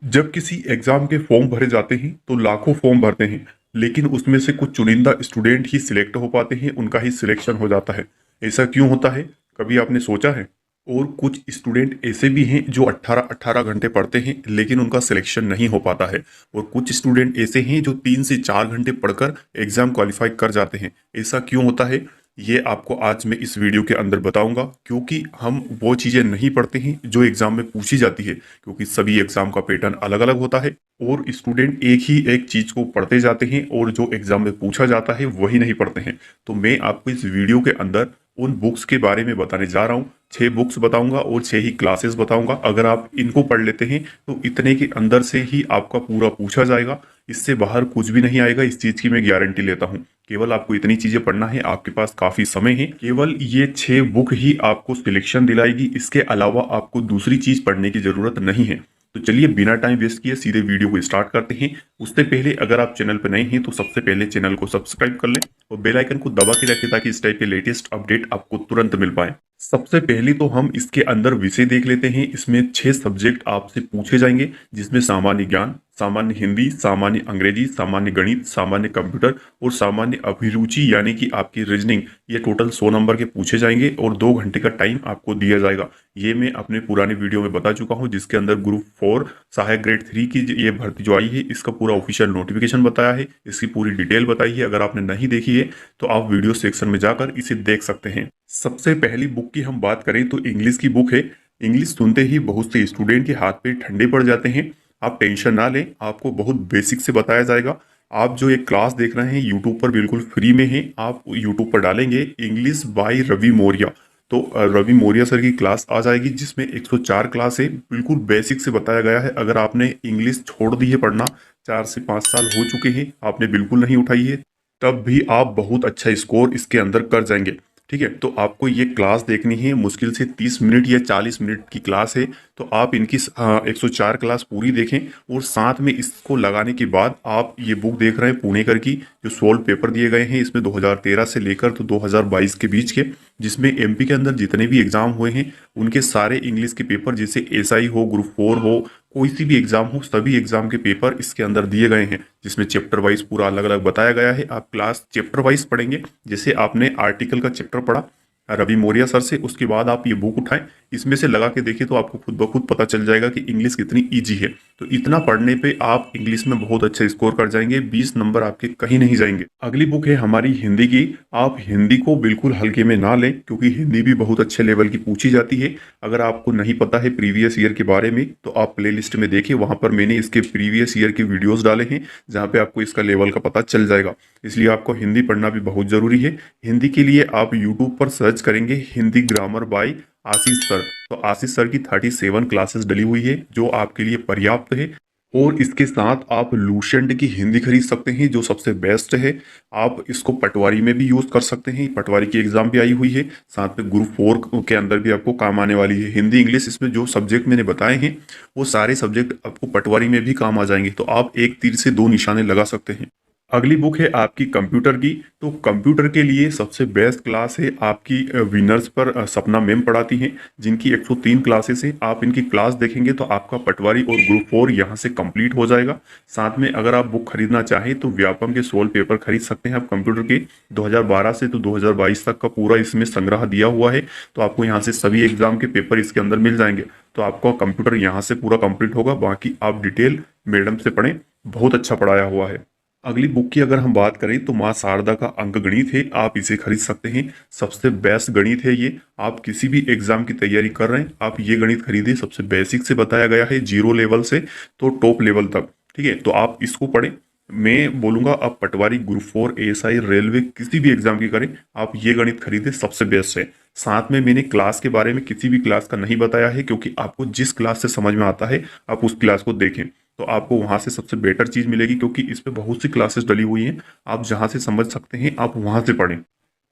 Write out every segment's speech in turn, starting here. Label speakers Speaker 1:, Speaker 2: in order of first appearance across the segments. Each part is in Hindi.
Speaker 1: जब किसी एग्जाम के फॉर्म भरे जाते हैं तो लाखों फॉर्म भरते हैं, लेकिन उसमें से कुछ चुनिंदा स्टूडेंट ही सिलेक्ट हो पाते हैं, उनका ही सिलेक्शन हो जाता है। ऐसा क्यों होता है? कभी आपने सोचा है? और कुछ स्टूडेंट ऐसे भी हैं जो 18-18 घंटे पढ़ते हैं लेकिन उनका सिलेक्शन नहीं हो पाता है। और कुछ स्टूडेंट ऐसे हैं जो 3 से 4 घंटे पढ़कर एग्जाम क्वालिफाई कर जाते हैं। ऐसा क्यों होता है? ये आपको आज मैं इस वीडियो के अंदर बताऊंगा, क्योंकि हम वो चीज़ें नहीं पढ़ते हैं जो एग्जाम में पूछी जाती है, क्योंकि सभी एग्जाम का पैटर्न अलग अलग होता है। और स्टूडेंट एक ही एक चीज़ को पढ़ते जाते हैं और जो एग्जाम में पूछा जाता है वही नहीं पढ़ते हैं। तो मैं आपको इस वीडियो के अंदर उन बुक्स के बारे में बताने जा रहा हूँ। 6 बुक्स बताऊंगा और 6 ही क्लासेस बताऊंगा। अगर आप इनको पढ़ लेते हैं तो इतने के अंदर से ही आपका पूरा पूछा जाएगा। इससे बाहर कुछ भी नहीं आएगा, इस चीज़ की मैं गारंटी लेता हूँ। केवल आपको इतनी चीजें पढ़ना है, आपके पास काफी समय है। केवल ये 6 बुक ही आपको सिलेक्शन दिलाएगी, इसके अलावा आपको दूसरी चीज पढ़ने की जरूरत नहीं है। तो चलिए बिना टाइम वेस्ट किए सीधे वीडियो को स्टार्ट करते हैं। उससे पहले अगर आप चैनल पर नए हैं तो सबसे पहले चैनल को सब्सक्राइब कर लें और बेल आइकन को दबा के रखें ताकि इस टाइप के लेटेस्ट अपडेट आपको तुरंत मिल पाए। सबसे पहले तो हम इसके अंदर विषय देख लेते हैं। इसमें 6 सब्जेक्ट आपसे पूछे जाएंगे, जिसमें सामान्य ज्ञान, सामान्य हिंदी, सामान्य अंग्रेजी, सामान्य गणित, सामान्य कंप्यूटर और सामान्य अभिरुचि यानी कि आपकी रीजनिंग। ये टोटल 100 नंबर के पूछे जाएंगे और 2 घंटे का टाइम आपको दिया जाएगा। ये मैं अपने पुराने वीडियो में बता चुका हूँ, जिसके अंदर ग्रुप 4 सहायक ग्रेड 3 की ये भर्ती जो आई है, इसका पूरा ऑफिशियल नोटिफिकेशन बताया है, इसकी पूरी डिटेल बताई है। अगर आपने नहीं देखी है तो आप वीडियो सेक्शन में जाकर इसे देख सकते हैं। सबसे पहली बुक की हम बात करें तो इंग्लिश की बुक है। इंग्लिश सुनते ही बहुत से स्टूडेंट के हाथ पे ठंडे पड़ जाते हैं। आप टेंशन ना लें, आपको बहुत बेसिक से बताया जाएगा। आप जो ये क्लास देख रहे हैं यूट्यूब पर बिल्कुल फ्री में है। आप यूट्यूब पर डालेंगे इंग्लिश बाय रवि मौर्य, तो रवि मौर्य सर की क्लास आ जाएगी, जिसमें 104 क्लास है। बिल्कुल बेसिक से बताया गया है। अगर आपने इंग्लिश छोड़ दी है पढ़ना, 4 से 5 साल हो चुके हैं, आपने बिल्कुल नहीं उठाई है, तब भी आप बहुत अच्छा स्कोर इसके अंदर कर जाएंगे। ठीक है, तो आपको ये क्लास देखनी है। मुश्किल से 30 मिनट या 40 मिनट की क्लास है। तो आप इनकी 104 क्लास पूरी देखें और साथ में इसको लगाने के बाद आप ये बुक देख रहे हैं पुणेकर की, जो 16 पेपर दिए गए हैं इसमें 2013 से लेकर तो 2022 के बीच के, जिसमें एमपी के अंदर जितने भी एग्जाम हुए हैं उनके सारे इंग्लिश के पेपर, जैसे एसआई हो, ग्रुप 4 हो, कोई सी भी एग्जाम हो, सभी एग्जाम के पेपर इसके अंदर दिए गए हैं, जिसमें चैप्टर वाइज पूरा अलग अलग बताया गया है। आप क्लास चैप्टर वाइज पढ़ेंगे। जैसे आपने आर्टिकल का चैप्टर पढ़ा रवि मौर्य सर से, उसके बाद आप ये बुक उठाएं, इसमें से लगा के देखिए तो आपको खुद ब खुद पता चल जाएगा कि इंग्लिश कितनी इजी है। तो इतना पढ़ने पे आप इंग्लिश में बहुत अच्छा स्कोर कर जाएंगे। 20 नंबर आपके कहीं नहीं जाएंगे। अगली बुक है हमारी हिंदी की। आप हिंदी को बिल्कुल हल्के में ना लें, क्योंकि हिंदी भी बहुत अच्छे लेवल की पूछी जाती है। अगर आपको नहीं पता है प्रीवियस ईयर के बारे में तो आप प्ले लिस्ट में देखिए, वहां पर मैंने इसके प्रीवियस ईयर के वीडियोज डाले हैं, जहाँ पे आपको इसका लेवल का पता चल जाएगा। इसलिए आपको हिंदी पढ़ना भी बहुत जरूरी है। हिंदी के लिए आप यूट्यूब पर सर्च करेंगे हिंदी ग्रामर बाय आशीष सर, तो आशीष सर की 37 क्लासेस डली हुई है, जो आपके लिए पर्याप्त है। और इसके साथ आप लूसेंट की हिंदी खरीद सकते हैं, जो सबसे बेस्ट है। आप इसको पटवारी में भी यूज कर सकते हैं, पटवारी की एग्जाम भी आई हुई है, साथ में ग्रुप 4 के अंदर भी आपको काम आने वाली है। हिंदी इंग्लिश इसमें जो सब्जेक्ट मैंने बताए हैं वो सारे सब्जेक्ट आपको पटवारी में भी काम आ जाएंगे, तो आप एक तीर से दो निशाने लगा सकते हैं। अगली बुक है आपकी कंप्यूटर की। तो कंप्यूटर के लिए सबसे बेस्ट क्लास है आपकी विनर्स पर सपना मैम पढ़ाती हैं, जिनकी 103 क्लासेस हैं। आप इनकी क्लास देखेंगे तो आपका पटवारी और ग्रुप 4 यहाँ से कंप्लीट हो जाएगा। साथ में अगर आप बुक खरीदना चाहें तो व्यापम के 16 पेपर खरीद सकते हैं आप कंप्यूटर के। 2012 से तो 2022 तक का पूरा इसमें संग्रह दिया हुआ है, तो आपको यहाँ से सभी एग्जाम के पेपर इसके अंदर मिल जाएंगे। तो आपका कंप्यूटर यहाँ से पूरा कंप्लीट होगा। बाकी आप डिटेल मैडम से पढ़ें, बहुत अच्छा पढ़ाया हुआ है। अगली बुक की अगर हम बात करें तो माँ शारदा का अंक गणित है, आप इसे खरीद सकते हैं। सबसे बेस्ट गणित है ये। आप किसी भी एग्जाम की तैयारी कर रहे हैं, आप ये गणित खरीदें। सबसे बेसिक से बताया गया है, जीरो लेवल से तो टॉप लेवल तक। ठीक है, तो आप इसको पढ़ें। मैं बोलूंगा आप पटवारी, ग्रुप 4, एएसआई, रेलवे किसी भी एग्जाम की करें, आप ये गणित खरीदें, सबसे बेस्ट है। साथ में मैंने क्लास के बारे में किसी भी क्लास का नहीं बताया है, क्योंकि आपको जिस क्लास से समझ में आता है आप उस क्लास को देखें, तो आपको वहां से सबसे बेटर चीज मिलेगी, क्योंकि इस पे बहुत सी क्लासेस डली हुई हैं। आप जहां से समझ सकते हैं आप वहां से पढ़ें।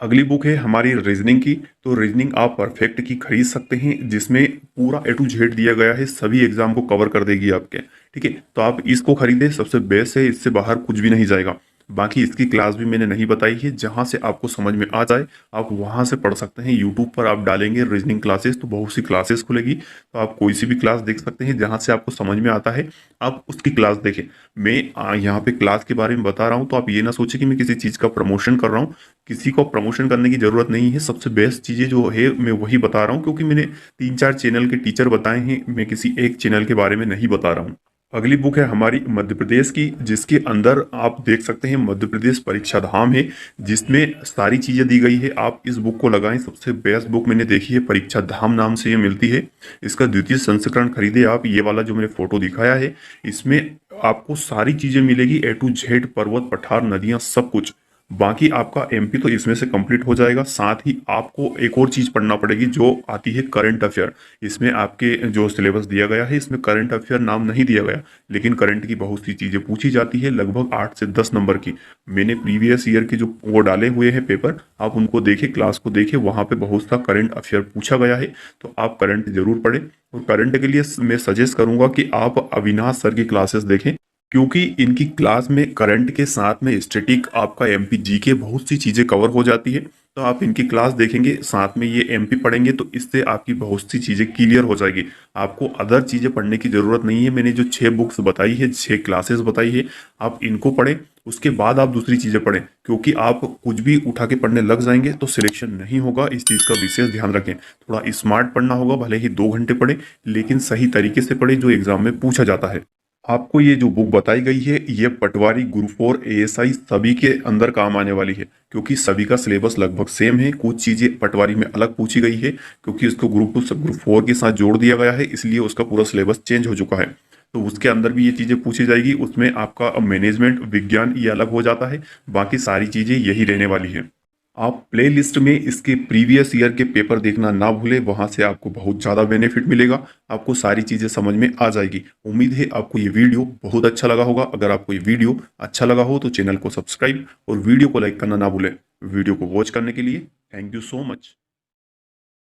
Speaker 1: अगली बुक है हमारी रीजनिंग की। तो रीजनिंग आप परफेक्ट की खरीद सकते हैं, जिसमें पूरा ए टू जेड दिया गया है, सभी एग्जाम को कवर कर देगी आपके। ठीक है, तो आप इसको खरीदें, सबसे बेस्ट है, इससे बाहर कुछ भी नहीं जाएगा। बाकी इसकी क्लास भी मैंने नहीं बताई है, जहाँ से आपको समझ में आ जाए आप वहाँ से पढ़ सकते हैं। यूट्यूब पर आप डालेंगे रीजनिंग क्लासेस तो बहुत सी क्लासेस खुलेगी, तो आप कोई सी भी क्लास देख सकते हैं, जहाँ से आपको समझ में आता है आप उसकी क्लास देखें। मैं यहाँ पे क्लास के बारे में बता रहा हूँ तो आप ये ना सोचें कि मैं किसी चीज़ का प्रमोशन कर रहा हूँ। किसी को प्रमोशन करने की ज़रूरत नहीं है। सबसे बेस्ट चीज़ें जो है मैं वही बता रहा हूँ, क्योंकि मैंने 3-4 चैनल के टीचर बताए हैं, मैं किसी एक चैनल के बारे में नहीं बता रहा हूँ। अगली बुक है हमारी मध्य प्रदेश की, जिसके अंदर आप देख सकते हैं मध्य प्रदेश परीक्षा धाम है, जिसमें सारी चीज़ें दी गई है। आप इस बुक को लगाएं, सबसे बेस्ट बुक मैंने देखी है, परीक्षा धाम नाम से ये मिलती है। इसका द्वितीय संस्करण खरीदे आप, ये वाला जो मैंने फोटो दिखाया है, इसमें आपको सारी चीज़ें मिलेगी, ए टू जेड, पर्वत पठार नदियाँ सब कुछ। बाकी आपका एमपी तो इसमें से कंप्लीट हो जाएगा। साथ ही आपको एक और चीज़ पढ़ना पड़ेगी जो आती है करंट अफेयर। इसमें आपके जो सिलेबस दिया गया है, इसमें करंट अफेयर नाम नहीं दिया गया, लेकिन करंट की बहुत सी चीज़ें पूछी जाती है, लगभग 8 से 10 नंबर की। मैंने प्रीवियस ईयर के जो वो डाले हुए हैं पेपर, आप उनको देखें, क्लास को देखें, वहाँ पे बहुत सा करंट अफेयर पूछा गया है, तो आप करंट जरूर पढ़ें। और करंट के लिए मैं सजेस्ट करूंगा कि आप अविनाश सर की क्लासेस देखें, क्योंकि इनकी क्लास में करंट के साथ में स्टैटिक, आपका एमपी जीके, बहुत सी चीज़ें कवर हो जाती है। तो आप इनकी क्लास देखेंगे, साथ में ये एमपी पढ़ेंगे, तो इससे आपकी बहुत सी चीज़ें क्लियर हो जाएगी। आपको अदर चीज़ें पढ़ने की ज़रूरत नहीं है। मैंने जो 6 बुक्स बताई है, 6 क्लासेस बताई है, आप इनको पढ़ें, उसके बाद आप दूसरी चीज़ें पढ़ें। क्योंकि आप कुछ भी उठा के पढ़ने लग जाएंगे तो सिलेक्शन नहीं होगा, इस चीज़ का विशेष ध्यान रखें। थोड़ा स्मार्ट पढ़ना होगा, भले ही 2 घंटे पढ़ें, लेकिन सही तरीके से पढ़ें जो एग्जाम में पूछा जाता है। आपको ये जो बुक बताई गई है, ये पटवारी, ग्रुप 4, एएसआई सभी के अंदर काम आने वाली है, क्योंकि सभी का सिलेबस लगभग सेम है। कुछ चीज़ें पटवारी में अलग पूछी गई है, क्योंकि इसको ग्रुप 4 के साथ जोड़ दिया गया है, इसलिए उसका पूरा सिलेबस चेंज हो चुका है। तो उसके अंदर भी ये चीज़ें पूछी जाएगी। उसमें आपका मैनेजमेंट विज्ञान ये अलग हो जाता है, बाकी सारी चीज़ें यही रहने वाली है। आप प्लेलिस्ट में इसके प्रीवियस ईयर के पेपर देखना ना भूलें, वहां से आपको बहुत ज़्यादा बेनिफिट मिलेगा, आपको सारी चीज़ें समझ में आ जाएगी। उम्मीद है आपको ये वीडियो बहुत अच्छा लगा होगा। अगर आपको ये वीडियो अच्छा लगा हो तो चैनल को सब्सक्राइब और वीडियो को लाइक करना ना भूलें। वीडियो को वॉच करने के लिए थैंक यू सो मच।